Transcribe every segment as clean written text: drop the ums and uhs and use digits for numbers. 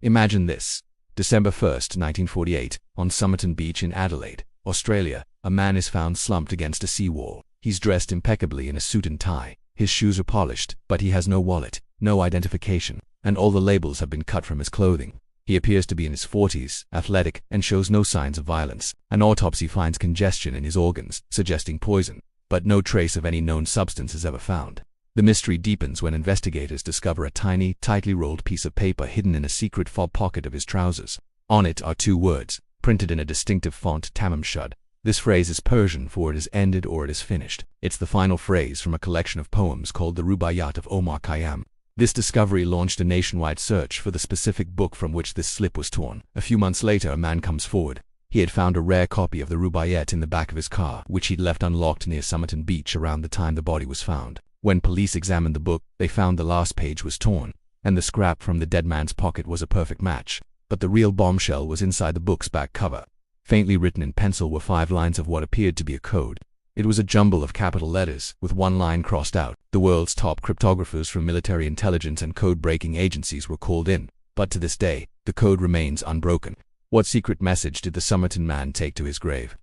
Imagine this. December 1st, 1948, on Somerton Beach in Adelaide, Australia, a man is found slumped against a seawall. He's dressed impeccably in a suit and tie. His shoes are polished, but he has no wallet, no identification, and all the labels have been cut from his clothing. He appears to be in his 40s, athletic, and shows no signs of violence. An autopsy finds congestion in his organs, suggesting poison, but no trace of any known substance is ever found. The mystery deepens when investigators discover a tiny, tightly rolled piece of paper hidden in a secret fob pocket of his trousers. On it are two words, printed in a distinctive font, tamam, shud. This phrase is Persian for it is ended or it is finished. It's the final phrase from a collection of poems called the Rubaiyat of Omar Khayyam. This discovery launched a nationwide search for the specific book from which this slip was torn. A few months later, a man comes forward. He had found a rare copy of the Rubaiyat in the back of his car, which he'd left unlocked near Somerton Beach around the time the body was found. When police examined the book, they found the last page was torn, and the scrap from the dead man's pocket was a perfect match. But the real bombshell was inside the book's back cover. Faintly written in pencil were 5 lines of what appeared to be a code. It was a jumble of capital letters, with one line crossed out. The world's top cryptographers from military intelligence and code-breaking agencies were called in, but to this day, the code remains unbroken. What secret message did the Somerton Man take to his grave?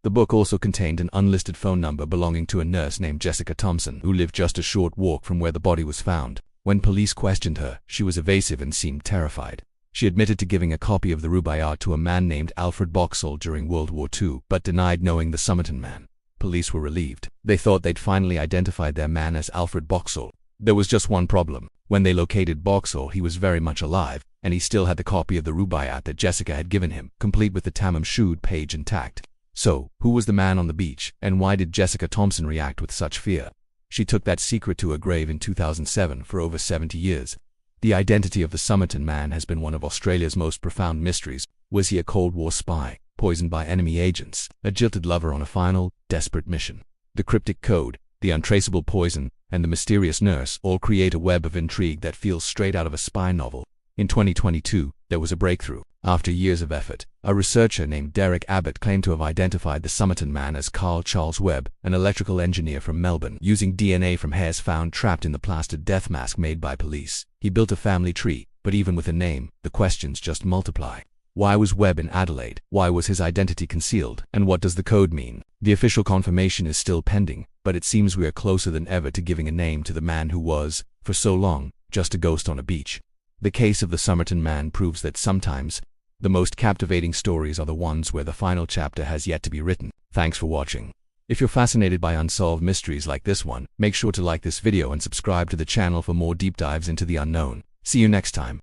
The book also contained an unlisted phone number belonging to a nurse named Jessica Thompson, who lived just a short walk from where the body was found. When police questioned her, she was evasive and seemed terrified. She admitted to giving a copy of the Rubaiyat to a man named Alfred Boxall during World War II, but denied knowing the Somerton Man. Police were relieved. They thought they'd finally identified their man as Alfred Boxall. There was just one problem. When they located Boxall, he was very much alive, and he still had the copy of the Rubaiyat that Jessica had given him, complete with the tamam shud page intact. So, who was the man on the beach, and why did Jessica Thompson react with such fear? She took that secret to her grave in 2007 for over 70 years. The identity of the Somerton Man has been one of Australia's most profound mysteries. Was he a Cold War spy, poisoned by enemy agents, a jilted lover on a final, desperate mission? The cryptic code, the untraceable poison, and the mysterious nurse all create a web of intrigue that feels straight out of a spy novel. In 2022, there was a breakthrough. After years of effort, a researcher named Derek Abbott claimed to have identified the Somerton Man as Carl Charles Webb, an electrical engineer from Melbourne, using DNA from hairs found trapped in the plastered death mask made by police. He built a family tree, but even with a name, the questions just multiply. Why was Webb in Adelaide? Why was his identity concealed? And what does the code mean? The official confirmation is still pending, but it seems we are closer than ever to giving a name to the man who was, for so long, just a ghost on a beach. The case of the Somerton Man proves that sometimes, the most captivating stories are the ones where the final chapter has yet to be written. Thanks for watching. If you're fascinated by unsolved mysteries like this one, make sure to like this video and subscribe to the channel for more deep dives into the unknown. See you next time.